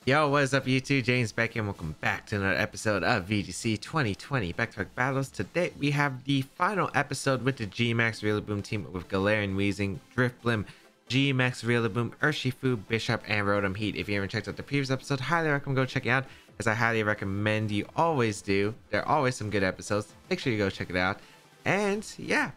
Yo, what is up YouTube? James back here and welcome back to another episode of VGC 2020 Back Battles. Today we have the final episode with the Gmax Rillaboom team with Galarian Weezing, Drifblim, Gmax Rillaboom, Urshifu, Bishop, and Rotom Heat. If you haven't checked out the previous episode, highly recommend go check it out, as I highly recommend you always do. There are always some good episodes. Make sure you go check it out. And yeah,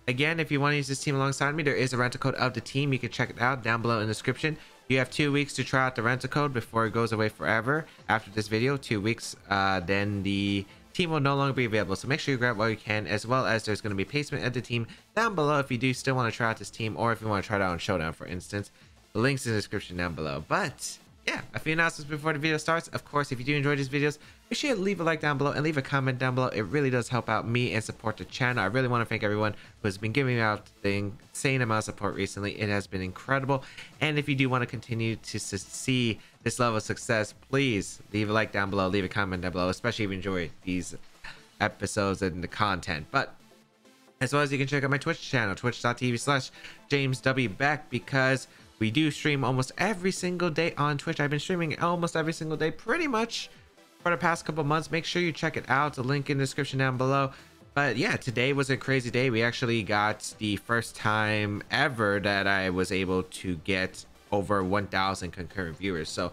again, if you want to use this team alongside me, there is a rental code of the team. You can check it out down below in the description. You have 2 weeks to try out the rental code before it goes away forever. After this video, 2 weeks, then the team will no longer be available. So make sure you grab what you can, as well as there's going to be placement of the team down below if you do still want to try out this team, or if you want to try it out on Showdown, for instance. The link's in the description down below. But yeah, a few announcements before the video starts. Of course, if you do enjoy these videos, be sure to leave a like down below and leave a comment down below. It really does help out me and support the channel. I really want to thank everyone who has been giving me out the insane amount of support recently. It has been incredible. And if you do want to continue to see this level of success, please leave a like down below, leave a comment down below, especially if you enjoy these episodes and the content. But as well as you can check out my Twitch channel, twitch.tv/JamesWBeck, because we do stream almost every single day on Twitch. I've been streaming almost every single day pretty much for the past couple months. Make sure you check it out. The link in the description down below. But yeah, today was a crazy day. We actually got the first time ever that I was able to get over 1,000 concurrent viewers. So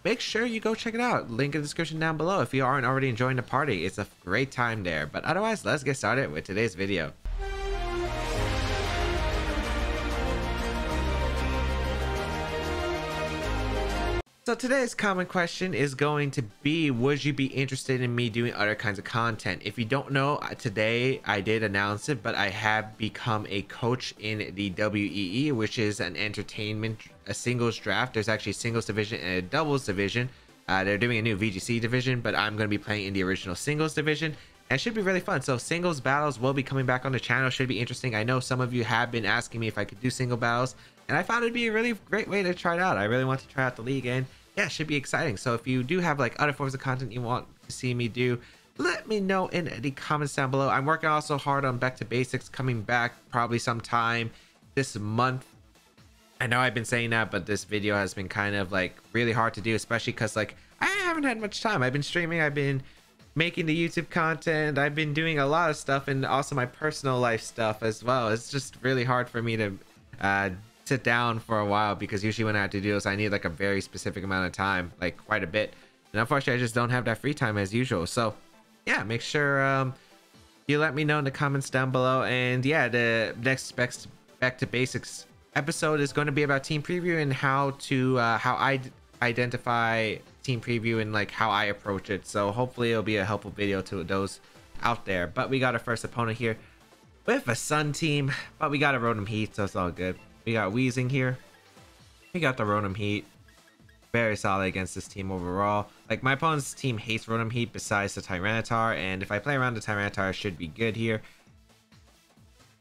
make sure you go check it out. Link in the description down below if you aren't already enjoying the party. It's a great time there. But otherwise, let's get started with today's video. So today's common question is going to be, would you be interested in me doing other kinds of content? If you don't know, today I did announce it, but I have become a coach in the WEE, which is an entertainment, a singles draft. There's actually a singles division and a doubles division. They're doing a new VGC division, but I'm going to be playing in the original singles division. And it should be really fun. So singles battles will be coming back on the channel. Should be interesting. I know some of you have been asking me if I could do single battles, and I found it'd be a really great way to try it out. I really want to try out the league, and yeah, it should be exciting. So if you do have like other forms of content you want to see me do, let me know in the comments down below. I'm working also hard on Back to Basics, coming back probably sometime this month. I know I've been saying that, but this video has been kind of like really hard to do, especially because like I haven't had much time. I've been streaming, I've been making the YouTube content, I've been doing a lot of stuff, and also my personal life stuff as well. It's just really hard for me to sit down for a while, because usually when I have to do this, I need like a very specific amount of time, like quite a bit, and unfortunately I just don't have that free time as usual. So yeah, make sure you let me know in the comments down below. And yeah, the next Back to Basics episode is going to be about team preview and how I identify team preview and like how I approach it. So hopefully it'll be a helpful video to those out there. But we got our first opponent here with a Sun team, but we got a Rotom Heat, so it's all good. We got Weezing here. We got the Rotom Heat. Very solid against this team overall. Like, my opponent's team hates Rotom Heat besides the Tyranitar, and if I play around the Tyranitar, I should be good here.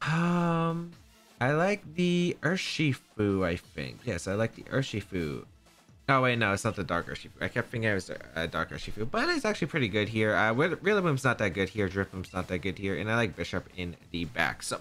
I like the Urshifu, I think. Yes, I like the Urshifu. Oh wait, no, it's not the Dark Urshifu. I kept thinking it was a Dark Urshifu, but it's actually pretty good here. Rillaboom's not that good here. Drifblim's not that good here, and I like Bishop in the back. So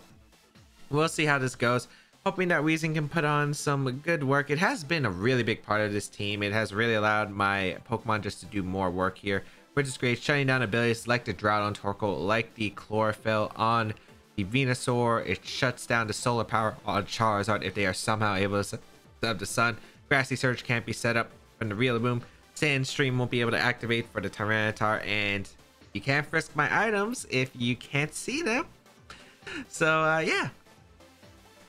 we'll see how this goes. Hoping that Weezing can put on some good work. It has been a really big part of this team. It has really allowed my Pokemon just to do more work here, which is great. Shutting down abilities like the Drought on Torkoal, like the Chlorophyll on the Venusaur. It shuts down the Solar Power on Charizard if they are somehow able to set up the Sun. Grassy Surge can't be set up from the Rillaboom. Sandstream won't be able to activate for the Tyranitar, and you can't frisk my items if you can't see them. So yeah,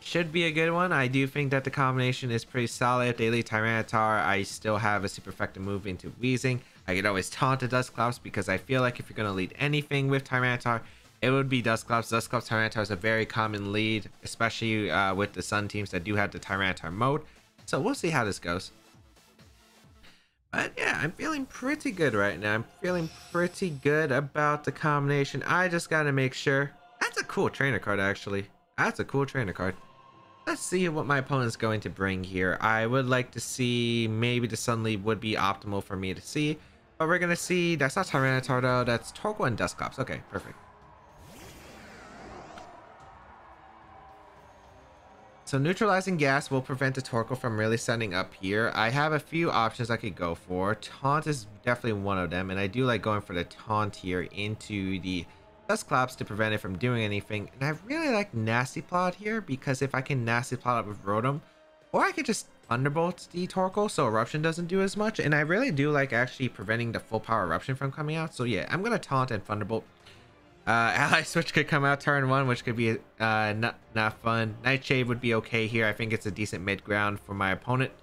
should be a good one. I do think that the combination is pretty solid. If they lead Tyranitar, I still have a super effective move into Weezing. I could always taunt the Dusclops, because I feel like if you're going to lead anything with Tyranitar, it would be Dusclops. Dusclops Tyranitar is a very common lead, especially with the Sun teams that do have the Tyranitar mode. So we'll see how this goes. But yeah, I'm feeling pretty good right now. I'm feeling pretty good about the combination. I just got to make sure. That's a cool trainer card, actually. That's a cool trainer card. Let's see what my opponent's going to bring here. I would like to see maybe the Sunleaf would be optimal for me to see. But we're going to see. That's not Tyranitar though. That's Torkoal and Dusclops. Okay, perfect. So neutralizing gas will prevent the Torkoal from really setting up here. I have a few options I could go for. Taunt is definitely one of them, and I do like going for the taunt here into the Dusclops to prevent it from doing anything. And I really like Nasty Plot here, because if I can Nasty Plot up with Rotom, or I could just Thunderbolt the Torkoal so Eruption doesn't do as much. And I really do like actually preventing the full power Eruption from coming out. So yeah, I'm gonna taunt and Thunderbolt. Ally Switch could come out turn 1, which could be not fun. Nightshade would be okay here. I think it's a decent mid ground for my opponent,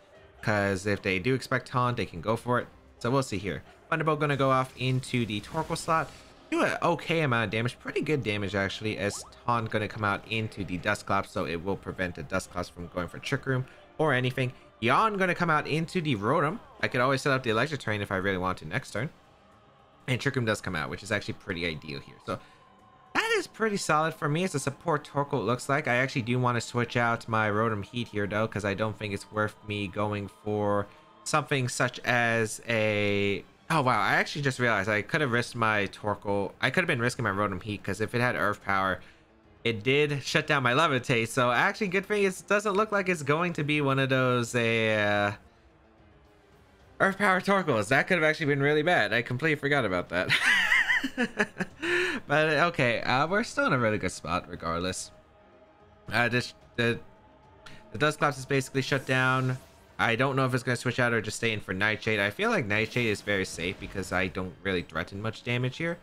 because if they do expect taunt, they can go for it. So we'll see here. Thunderbolt gonna go off into the Torkoal slot, do an okay amount of damage, pretty good damage actually, as taunt gonna come out into the Dusclops, so it will prevent the Dusclops from going for Trick Room or anything. Yawn gonna come out into the Rotom. I could always set up the Electric Terrain if I really want to next turn, and Trick Room does come out, which is actually pretty ideal here. So that is pretty solid for me as a support Torkoal, it looks like. I actually do want to switch out my Rotom Heat here though, because I don't think it's worth me going for something such as a... Oh wow, I actually just realized I could have risked my Torkoal. I could have been risking my Rotom Heat, because if it had Earth Power, it did shut down my Levitate. So actually, good thing it doesn't look like it's going to be one of those Earth Power Torkoals. That could have actually been really bad. I completely forgot about that. But okay, we're still in a really good spot regardless. The Dusclops is basically shut down. I don't know if it's going to switch out or just stay in for Nightshade. I feel like Nightshade is very safe because I don't really threaten much damage here.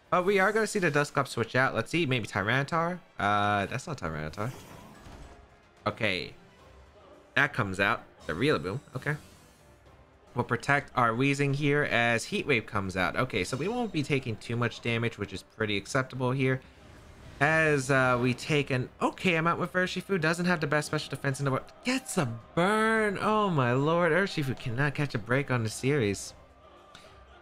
But we are going to see the Dusclops switch out. Let's see, maybe Tyranitar. That's not Tyranitar. Okay, that comes out. The Rillaboom. Okay. We'll protect our Weezing here as Heat Wave comes out. Okay, so we won't be taking too much damage, which is pretty acceptable here. As we take an okay amount with Urshifu. Doesn't have the best special defense in the world. Gets a burn. Oh my lord. Urshifu cannot catch a break on the series.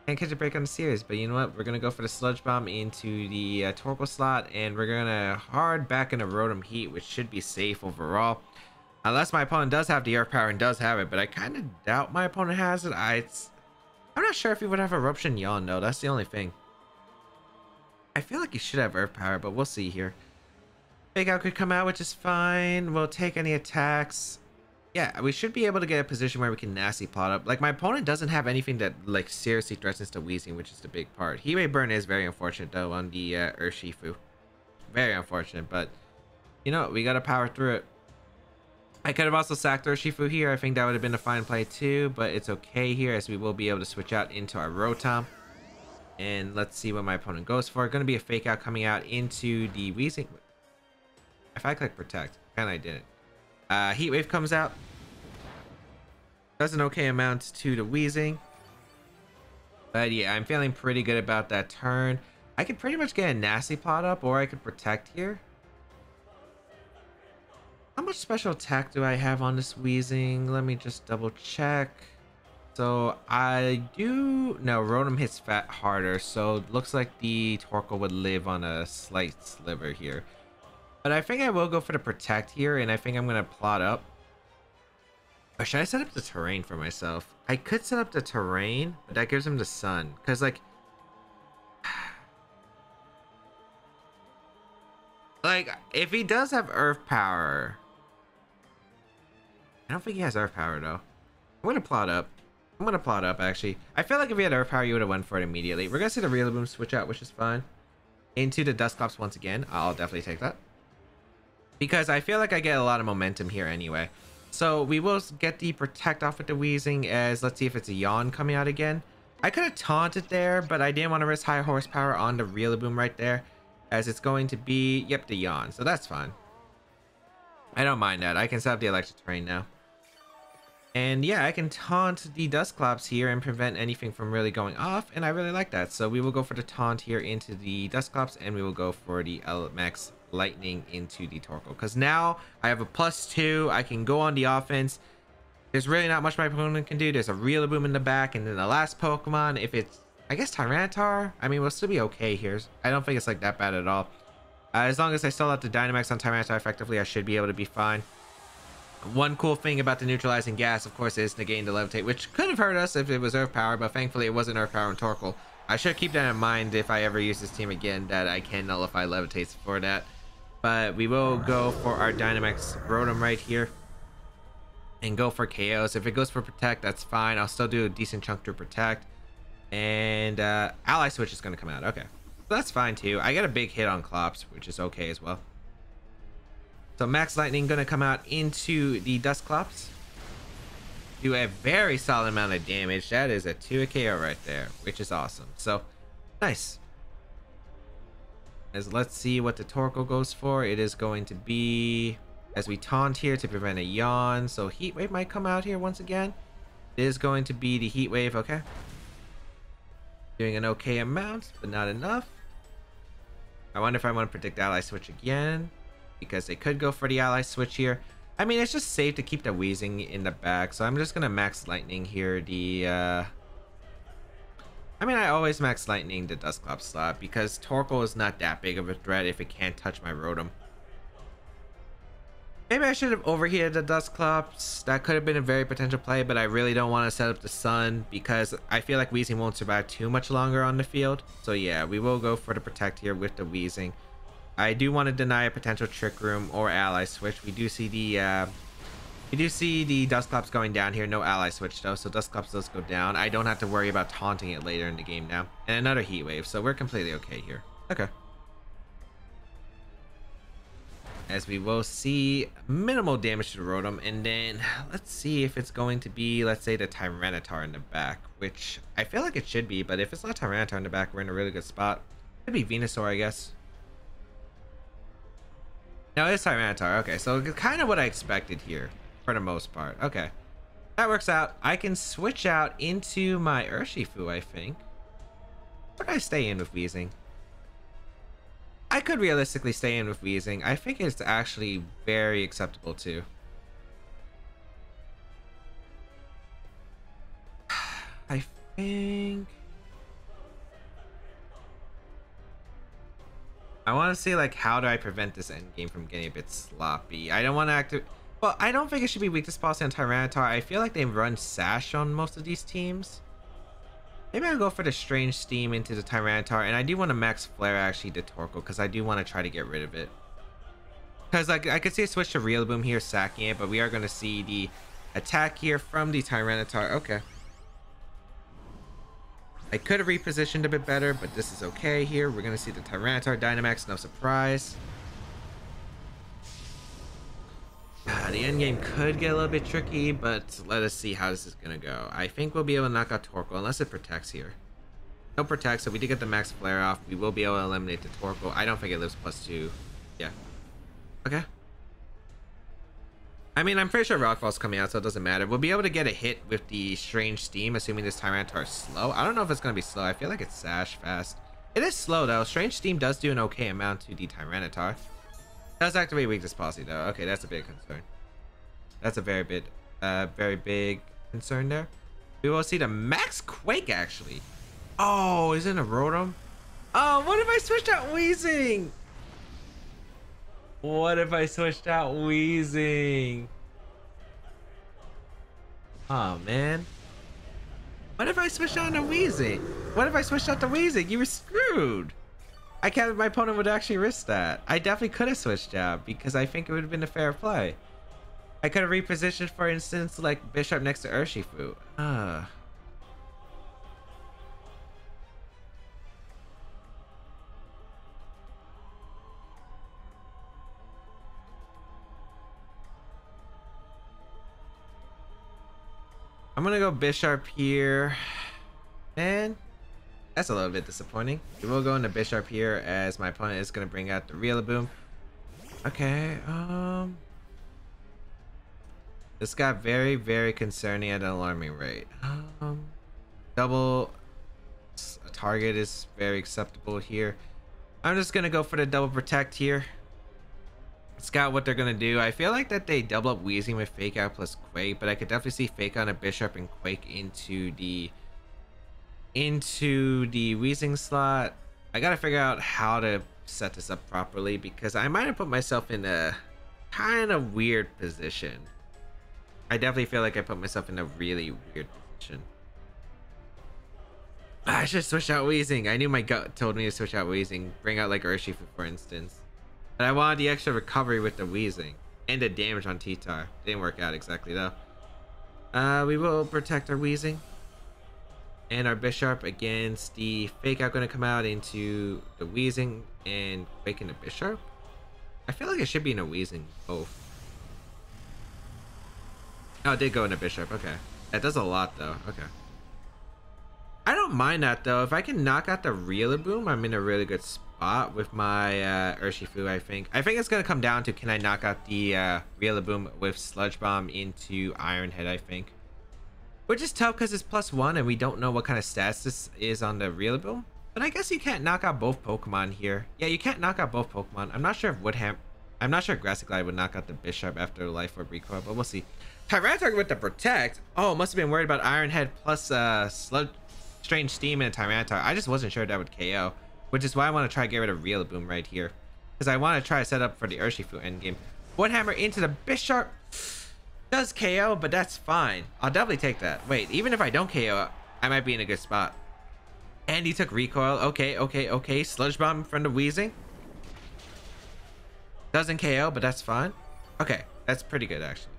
Can't catch a break on the series. But you know what? We're going to go for the Sludge Bomb into the Torkoal slot. And we're going to hard back into Rotom Heat, which should be safe overall. Unless my opponent does have the Earth Power and does have it, but I kind of doubt my opponent has it. I'm not sure if he would have Eruption Yawn though. That's the only thing. I feel like he should have Earth Power, but we'll see here. Fake Out could come out, which is fine. We'll take any attacks. Yeah, we should be able to get a position where we can Nasty Plot up. Like, my opponent doesn't have anything that like seriously threatens to Weezing, which is the big part. Heat Wave Burn is very unfortunate though on the Urshifu. Very unfortunate, but you know, we gotta power through it. I could have also sacked Urshifu here. I think that would have been a fine play too, but it's okay here as we will be able to switch out into our Rotom. And let's see what my opponent goes for. Going to be a Fake Out coming out into the Weezing. If I click Protect, and I didn't. Heat Wave comes out. Does an okay amount to the Weezing. But yeah, I'm feeling pretty good about that turn. I could pretty much get a Nasty Plot up, or I could Protect here. How much special attack do I have on this Weezing? Let me just double check. So I do... No, Rotom hits fat harder. So it looks like the Torkoal would live on a slight sliver here. But I think I will go for the Protect here. And I think I'm going to plot up. Or should I set up the terrain for myself? I could set up the terrain, but that gives him the sun. Because like... Like, if he does have Earth Power... I don't think he has Earth Power, though. I'm going to plot up. I'm going to plot up, actually. I feel like if he had Earth Power, you would have went for it immediately. We're going to see the Rillaboom switch out, which is fine. Into the Dusclops once again. I'll definitely take that. Because I feel like I get a lot of momentum here anyway. So we will get the Protect off with the Weezing as... Let's see if it's a Yawn coming out again. I could have taunted there, but I didn't want to risk high horsepower on the Rillaboom right there. As it's going to be... Yep, the Yawn. So that's fine. I don't mind that. I can set up the Electric Terrain now. And yeah, I can taunt the Dusclops here and prevent anything from really going off. And I really like that. So we will go for the taunt here into the Dusclops. And we will go for the Max Lightning into the Torkoal. Because now I have a +2. I can go on the offense. There's really not much my opponent can do. There's a Rillaboom in the back. And then the last Pokemon, if it's, I guess, Tyranitar. I mean, we'll still be okay here. I don't think it's like that bad at all. As long as I still have the Dynamax on Tyranitar effectively, I should be able to be fine. One cool thing about the neutralizing gas, of course, is negating the Levitate, which could have hurt us if it was Earth Power, but thankfully it wasn't Earth Power and Torkoal. I should keep that in mind if I ever use this team again, that I can nullify Levitates for that. but we will go for our Dynamax Rotom right here and go for KOs. If it goes for Protect, that's fine. I'll still do a decent chunk to Protect. And Ally Switch is going to come out. Okay. So that's fine too. I get a big hit on Clops, which is okay as well. So Max Lightning going to come out into the Dusclops. Do a very solid amount of damage. That is a 2 KO right there, which is awesome. So, nice. Let's see what the Torkoal goes for. It is going to be, as we taunt here to prevent a yawn. So Heat Wave might come out here once again. It is going to be the Heat Wave, okay. Doing an okay amount, but not enough. I wonder if I want to predict Ally Switch again, because they could go for the Ally Switch here. I mean, it's just safe to keep the Weezing in the back, so I'm just gonna Max Lightning here. I mean, I always Max Lightning the Dusclops slot because Torkoal is not that big of a threat if it can't touch my Rotom. Maybe I should have overheated the Dusclops. That could have been a very potential play, but I really don't want to set up the Sun because I feel like Weezing won't survive too much longer on the field. So yeah, we will go for the Protect here with the Weezing. I do want to deny a potential Trick Room or Ally Switch. We do see the Dusclops going down here. No Ally Switch though, so Dusclops does go down. I don't have to worry about taunting it later in the game now. And another Heat Wave, so we're completely okay here. Okay. As we will see minimal damage to the Rotom, and then let's see if it's going to be, let's say, the Tyranitar in the back, which I feel like it should be, but if it's not Tyranitar in the back, we're in a really good spot. Could be Venusaur, I guess. No, it's Tyranitar. Okay, so kind of what I expected here for the most part. Okay, that works out. I can switch out into my Urshifu, I think. Or can I stay in with Weezing? I could realistically stay in with Weezing. I think it's actually very acceptable too. I think I want to see, like, how do I prevent this endgame from getting a bit sloppy? I don't want to activate. Well, I don't think it should be Weakness Policy on Tyranitar. I feel like they run Sash on most of these teams. Maybe I'll go for the Strange Steam into the Tyranitar, and I do want to Max Flare actually to Torkoal because I do want to try to get rid of it. Because like I could see a switch to Rillaboom here, sacking it, but we are going to see the attack here from the Tyranitar. Okay. I could have repositioned a bit better, but this is okay here. We're going to see the Tyranitar Dynamax, no surprise. The endgame could get a little bit tricky, but let us see how this is going to go. I think we'll be able to knock out Torkoal, unless it protects here. No protect, so we did get the Max Flare off. We will be able to eliminate the Torkoal. I don't think it lives +2. Yeah. Okay. I mean, I'm pretty sure Rockfall's coming out, so it doesn't matter. We'll be able to get a hit with the Strange Steam, assuming this Tyranitar is slow. I don't know if it's going to be slow. I feel like it's Sash fast. It is slow, though. Strange Steam does do an okay amount to the Tyranitar. Does activate Weakness Policy, though. Okay, that's a big concern. That's a very big concern there. We will see the Max Quake, actually. Oh, is it a Rotom? Oh, what if I switched out Weezing? What if I switched out Weezing? Oh, man. What if I switched out to Weezing? What if I switched out to Weezing? You were screwed. I can't. My opponent would actually risk that. I definitely could have switched out because I think it would have been a fair play. I could have repositioned, for instance, like Bishop next to Urshifu. I'm gonna go Bisharp here, and that's a little bit disappointing. We will go into Bisharp here as my opponent is gonna bring out the Rillaboom. Okay, this got very concerning at an alarming rate. Double target is very acceptable here. I'm just gonna go for the double protect here. Scout what they're gonna do. I feel like that they double up Weezing with Fake Out plus Quake, but I could definitely see Fake Out on a Bisharp and Quake into the Weezing slot. I gotta figure out how to set this up properly because I might have put myself in a kind of weird position. I definitely feel like I put myself in a really weird position. I should switch out Weezing. I knew my gut told me to switch out Weezing. Bring out like Urshifu, for instance. But I wanted the extra recovery with the Weezing and the damage on T-Tar. Didn't work out exactly though. We will protect our Weezing and our Bisharp against the Fake Out. Going to come out into the Weezing and Quake in the Bisharp. I feel like it should be in a Weezing both. Oh, it did go in a Bisharp. Okay, that does a lot though. Okay, I don't mind that though. If I can knock out the Rillaboom, I'm in a really good spot with my Urshifu. I think it's gonna come down to, can I knock out the Rillaboom with Sludge Bomb into Iron Head, I think. Which is tough because it's +1 and we don't know what kind of stats this is on the Rillaboom. But I guess you can't knock out both Pokemon here. Yeah, you can't knock out both Pokemon. I'm not sure if Grassy Glide would knock out the Bisharp after Life Orb recoil, but we'll see. Tyranitar with the Protect. Oh, must have been worried about Iron Head plus Strange Steam and a Tyranitar. I just wasn't sure that would KO, which is why I want to try to get rid of Rillaboom right here, because I want to try to set up for the Urshifu endgame. Woodhammer into the Bisharp. Does KO, but that's fine. I'll definitely take that. Wait, even if I don't KO, I might be in a good spot. And he took recoil. Okay. Sludge Bomb from the Weezing. Doesn't KO, but that's fine. Okay, that's pretty good actually.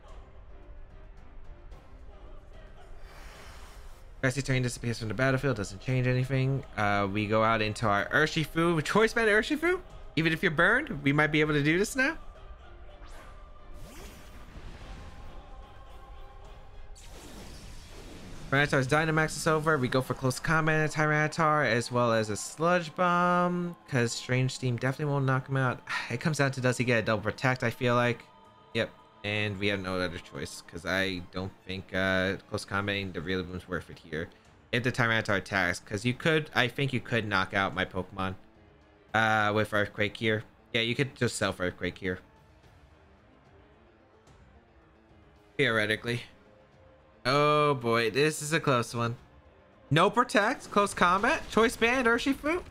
Grassy Terrain disappears from the battlefield. Doesn't change anything. We go out into our Urshifu. Choice Band Urshifu. Even if you're burned, we might be able to do this now. Tyranitar's Dynamax is over. We go for close combat at Tyranitar as well as a Sludge Bomb, because Strange Steam definitely won't knock him out. It comes down to, does he get a double protect, I feel like. Yep. And we have no other choice, because I don't think close combating the Rillaboom's worth it here. If the Tyranitar attacks, because I think you could knock out my Pokemon with Earthquake here. Yeah, you could just self Earthquake here. Theoretically. Oh boy, this is a close one. No protect, close combat, choice band, Urshifu.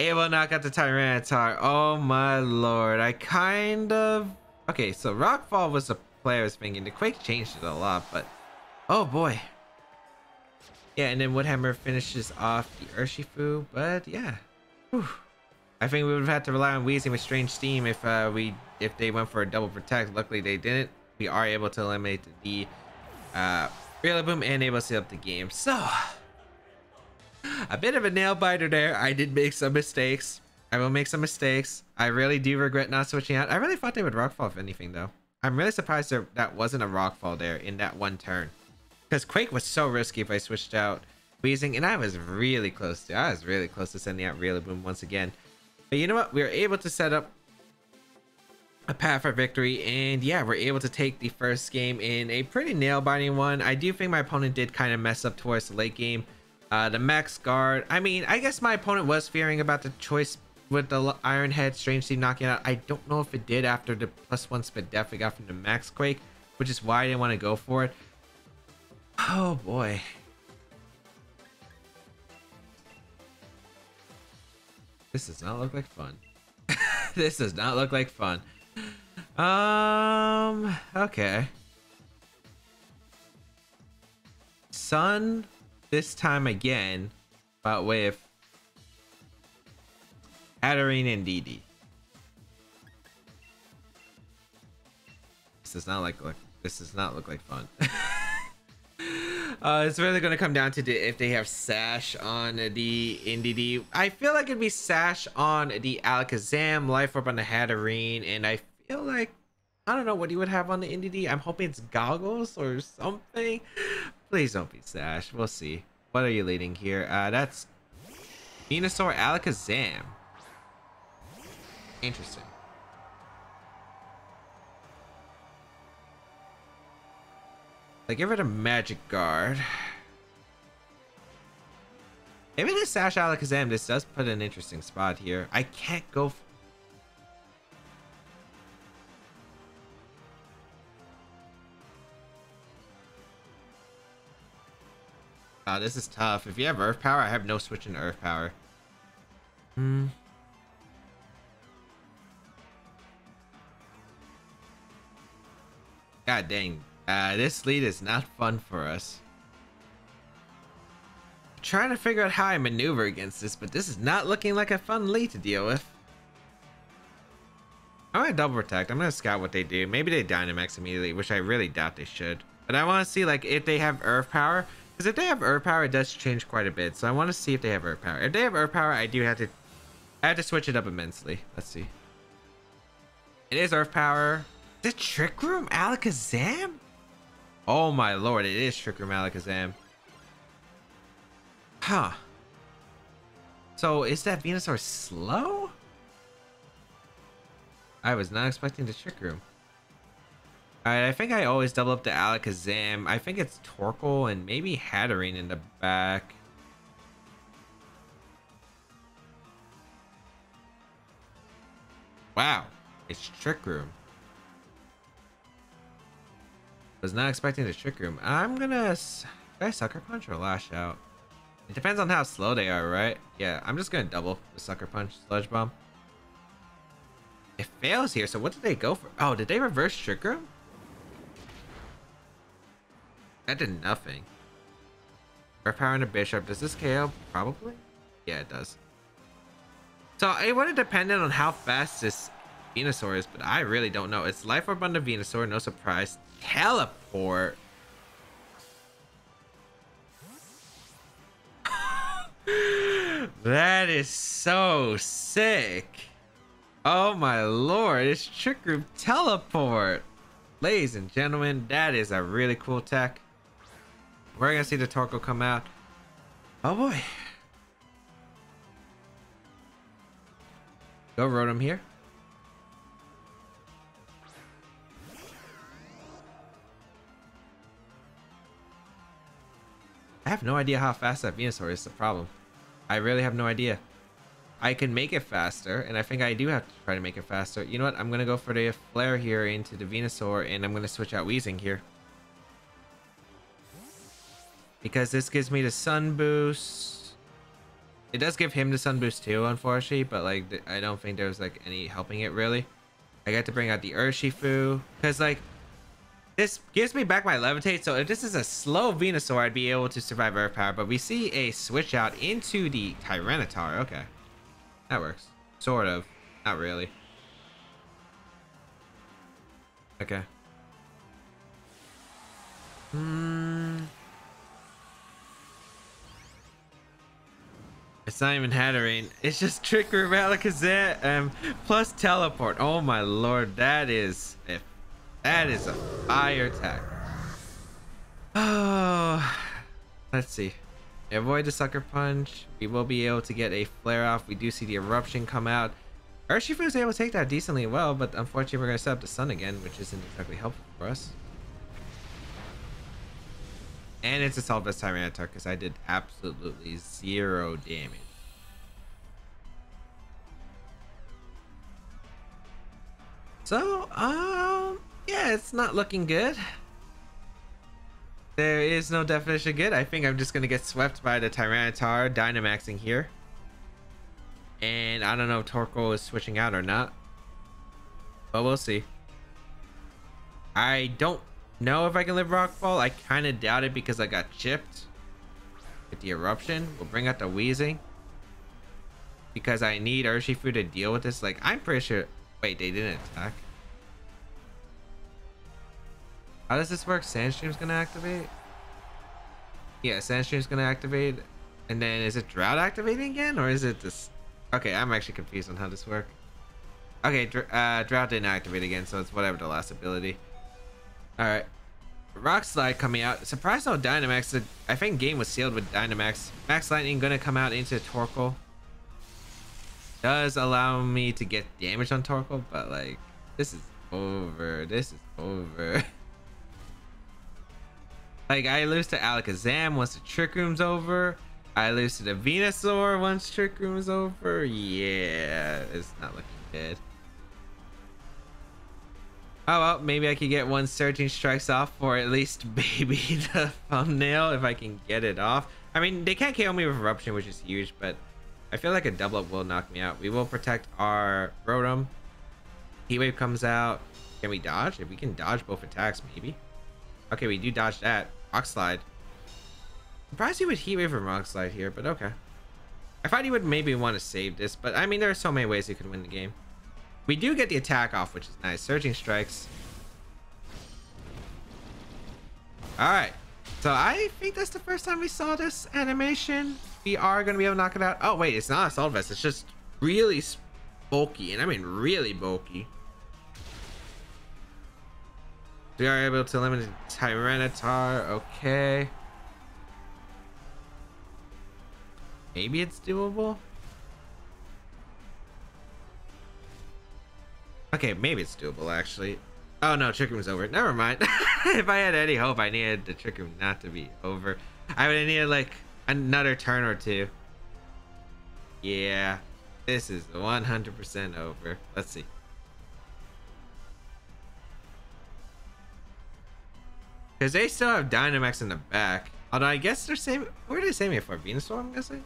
It will knock out the Tyranitar. Oh my lord, I kind of... Okay, so Rockfall was the player I was thinking. The Quake changed it a lot, but... Oh boy. Yeah, and then Woodhammer finishes off the Urshifu, but yeah. Whew. I think we would have had to rely on Weezing with Strange Steam if they went for a double protect. Luckily they didn't. We are able to eliminate the Rillaboom and able to set up the game. So a bit of a nail biter there. I did make some mistakes. I will make some mistakes. I really do regret not switching out. I really thought they would Rockfall if anything though. I'm really surprised that wasn't a Rockfall there in that one turn, because Quake was so risky if I switched out Weezing, and I was really close to sending out Rillaboom once again. But you know what, we were able to set up a path for victory, and yeah, we're able to take the first game in a pretty nail-biting one. I do think my opponent did kind of mess up towards the late game. The max guard, I mean, I guess my opponent was fearing about the choice with the Iron Head Strange Steam knocking out. I don't know if it did after the +1 spit def we got from the max Quake, which is why I didn't want to go for it. Oh boy. This does not look like fun. This does not look like fun. Okay. Sun this time again, but with Hatterene and DD. This does not look like fun. It's really gonna come down to if they have Sash on the NDD. I feel like it'd be Sash on the Alakazam, Life Orb on the Hatterene, and I feel like, I don't know what you would have on the NDD. I'm hoping it's Goggles or something. Please don't be Sash. We'll see. What are you leading here? That's Venusaur, Alakazam. Interesting. Like, give it a Magic Guard. Maybe this Sash Alakazam, this does put an interesting spot here. I can't go. This is tough. If you have Earth Power, I have no switch into Earth Power. God dang. This lead is not fun for us. I'm trying to figure out how I maneuver against this, but this is not looking like a fun lead to deal with. I'm gonna double protect. I'm gonna scout what they do. Maybe they Dynamax immediately, which I really doubt they should. But I want to see like if they have Earth Power, because if they have Earth Power, it does change quite a bit. So I want to see if they have Earth Power. If they have Earth Power, I have to switch it up immensely. Let's see. It is Earth Power. The Trick Room Alakazam? Oh my lord, it is Trick Room Alakazam. Huh. So is that Venusaur slow? I was not expecting the Trick Room. Alright, I think I always double up the Alakazam. I think it's Torkoal and maybe Hatterene in the back. Wow, it's Trick Room. Was not expecting the Trick Room. I'm gonna... Should I Sucker Punch or Lash Out? It depends on how slow they are, right? Yeah, I'm just gonna double the Sucker Punch, Sludge Bomb. It fails here, so what did they go for? Oh, did they reverse Trick Room? That did nothing. Earth Power into Bishop. Does this KO? Probably? Yeah, it does. So it would have depended on how fast this Venusaur is, but I really don't know. It's Life Orb on the Venusaur, no surprise. Teleport. That is so sick. Oh my lord, it's Trick Room Teleport. Ladies and gentlemen, that is a really cool tech. We're gonna see the Torkoal come out. Oh boy. Go Rotom here. I have no idea how fast that Venusaur is the problem. I really have no idea. I can make it faster, and I think I do have to try to make it faster. You know what? I'm gonna go for the Flare here into the Venusaur, and I'm gonna switch out Weezing here. Because this gives me the Sun Boost. It does give him the Sun Boost too, unfortunately, but like I don't think there's like any helping it really. I got to bring out the Urshifu, because like this gives me back my Levitate, so if this is a slow Venusaur, I'd be able to survive Earth Power, but we see a switch out into the Tyranitar. Okay. That works. Sort of. Not really. Okay. It's not even Hatterene. It's just Trick Room Alakazam plus Teleport. Oh my lord, that is a fire attack. Oh, let's see. Avoid the Sucker Punch. We will be able to get a Flare off. We do see the Eruption come out. Urshifu is able to take that decently well, but unfortunately we're going to set up the Sun again, which isn't exactly helpful for us. And it's a Solvest Tyranitar because I did absolutely 0 damage. So, yeah, it's not looking good. There is no definition good. I think I'm just gonna get swept by the Tyranitar Dynamaxing here. And I don't know if Torkoal is switching out or not. But we'll see. I don't know if I can live Rock Ball. I kind of doubt it because I got chipped with the Eruption. We'll bring out the Weezing. Because I need Urshifu to deal with this. Like, I'm pretty sure... Wait, they didn't attack. How does this work? Sandstream's gonna activate? Yeah, Sandstream's gonna activate. And then is it Drought activating again? Or is it this? Okay, I'm actually confused on how this works. Okay, Drought didn't activate again, so it's whatever the last ability. Alright. Rock Slide coming out. Surprised no Dynamax. I think game was sealed with Dynamax. Max Lightning gonna come out into Torkoal. Does allow me to get damage on Torkoal, but like, this is over. This is over. Like, I lose to Alakazam once the Trick Room's over. I lose to the Venusaur once Trick Room's over. Yeah, it's not looking good. Oh well, maybe I could get one Surging Strikes off for at least maybe the thumbnail if I can get it off. I mean, they can't KO me with Eruption, which is huge, but I feel like a double up will knock me out. We will protect our Rotom. Heat Wave comes out. Can we dodge? If we can dodge both attacks, maybe. Okay, we do dodge that. Rock Slide. Surprised he would Heat Wave from Rock Slide here, but okay. I thought he would maybe want to save this, but I mean, there are so many ways he could win the game. We do get the attack off, which is nice. Surging strikes. All right. So I think that's the first time we saw this animation. We are going to be able to knock it out. Oh, wait, it's not Assault Vest. It's just really bulky, and I mean really bulky. We are able to eliminate Tyranitar. Okay. Maybe it's doable. Okay, maybe it's doable, actually. Oh, no, Trick Room's over. Never mind. If I had any hope, I needed the Trick Room not to be over. I would have needed, like, another turn or two. Yeah, this is 100% over. Let's see. Because they still have Dynamax in the back. Although I guess they're saving... Where are they saving it for? Venusaur, I'm guessing?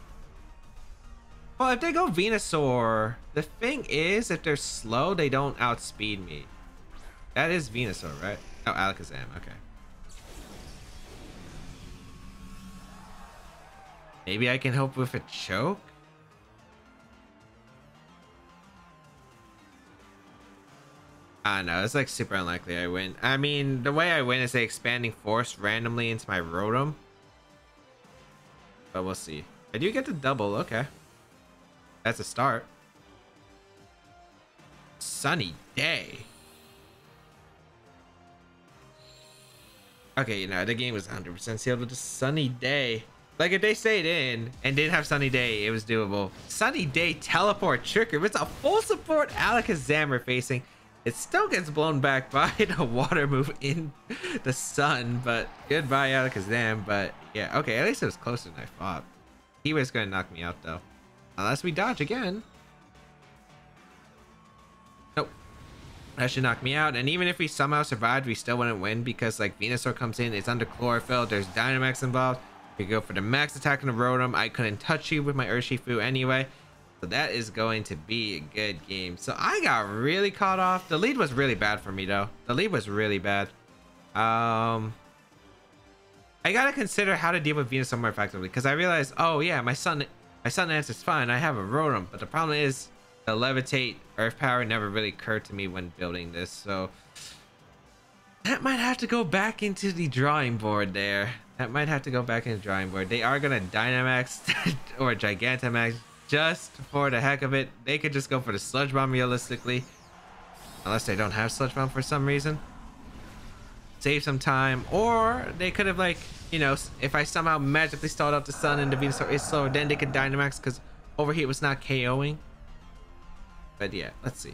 Well, if they go Venusaur, the thing is, if they're slow, they don't outspeed me. That is Venusaur, right? Oh, Alakazam. Okay. Maybe I can help with a choke? I know, it's like super unlikely I win. I mean, the way I win is a expanding force randomly into my Rotom. But we'll see. I do get the double, okay. That's a start. Sunny day. Okay, you know, the game was 100% sealed with a sunny day. Like, if they stayed in and didn't have sunny day, it was doable. Sunny day teleport trigger. It's a full support Alakazam we're facing. It still gets blown back by the water move in the sun, but goodbye Alakazam. But yeah, okay, at least it was closer than I thought. He was going to knock me out though. Unless we dodge again. Nope. That should knock me out. And even if we somehow survived, we still wouldn't win because like Venusaur comes in, it's under Chlorophyll, there's Dynamax involved. You go for the max attack on the Rotom. I couldn't touch you with my Urshifu anyway. So that is going to be a good game. So I got really caught off. The lead was really bad for me though. The lead was really bad. I gotta consider how to deal with Venusaur more effectively because I realized, oh yeah, my Sun Dance is fine. I have a Rotom, but the problem is the Levitate Earth Power never really occurred to me when building this. So that might have to go back into the drawing board there. That might have to go back in the drawing board. They are gonna Dynamax or Gigantamax just for the heck of it. They could just go for the Sludge Bomb realistically. Unless they don't have Sludge Bomb for some reason. Save some time. Or they could have like, you know, if I somehow magically stalled out the Sun and the Venusaur is slower, then they could Dynamax because Overheat was not KOing. But yeah, let's see.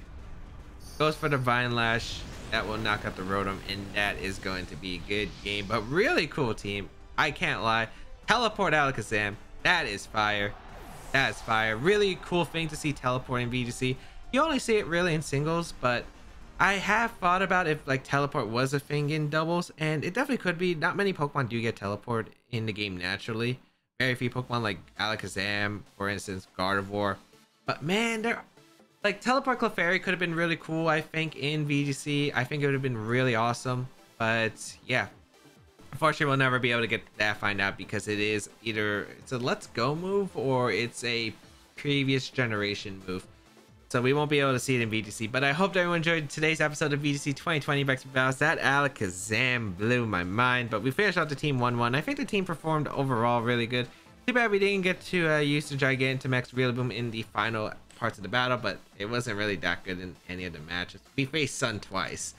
Goes for the Vine Lash. That will knock out the Rotom, and that is going to be a good game. But really cool team. I can't lie. Teleport Alakazam. That is fire. That is fire. Really cool thing to see teleport in VGC. You only see it really in singles, but I have thought about if like teleport was a thing in doubles, and it definitely could be. Not many Pokemon do get teleport in the game naturally. Very few Pokemon like Alakazam, for instance, Gardevoir. But man, they're like teleport Clefairy could have been really cool, I think, in VGC. I think it would have been really awesome. But yeah, unfortunately, we'll never be able to get that find out because it is either it's a Let's Go move or it's a previous generation move. So we won't be able to see it in VGC. But I hope that everyone enjoyed today's episode of VGC 2020 Baek Battles. That Alakazam blew my mind. But we finished out the team 1-1. I think the team performed overall really good. Too bad we didn't get to use the Gigantamax Rillaboom in the final parts of the battle, but it wasn't really that good in any of the matches. We faced Sun twice.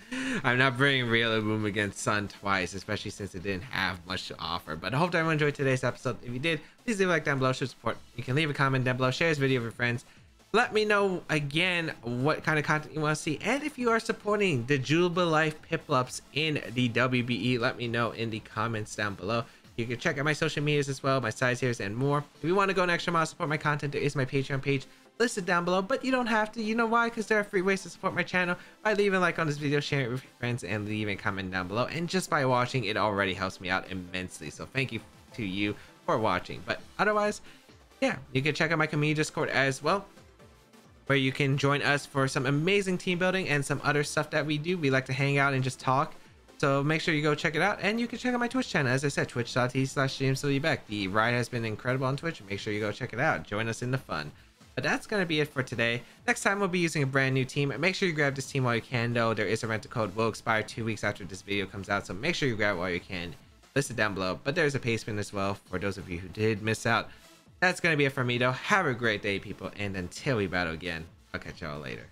I'm not bringing Rillaboom against Sun twice, especially since it didn't have much to offer. But I hope that everyone enjoyed today's episode. If you did, please leave a like down below, show support. You can leave a comment down below, share this video with your friends. Let me know again what kind of content you want to see, and if you are supporting the Jubilife Piplups in the WBE, let me know in the comments down below. You can check out my social medias as well, my size hairs, and more. If you want to go an extra mile to support my content, there is my Patreon page listed down below, but you don't have to. You know why? Because there are free ways to support my channel by leaving a like on this video, sharing it with your friends, and leaving a comment down below. And just by watching, it already helps me out immensely. So thank you to you for watching. But otherwise, yeah, you can check out my community Discord as well, where you can join us for some amazing team building and some other stuff that we do. We like to hang out and just talk. So make sure you go check it out, and you can check out my Twitch channel. As I said, twitch.tv/JamesWBeck. The ride has been incredible on Twitch. Make sure you go check it out. Join us in the fun. But that's going to be it for today. Next time we'll be using a brand new team. Make sure you grab this team while you can though. There is a rental code, will expire 2 weeks after this video comes out, so make sure you grab it while you can. Listed down below. But there's a pay spin as well for those of you who did miss out. That's going to be it for me though. Have a great day, people, and until we battle again, I'll catch y'all later.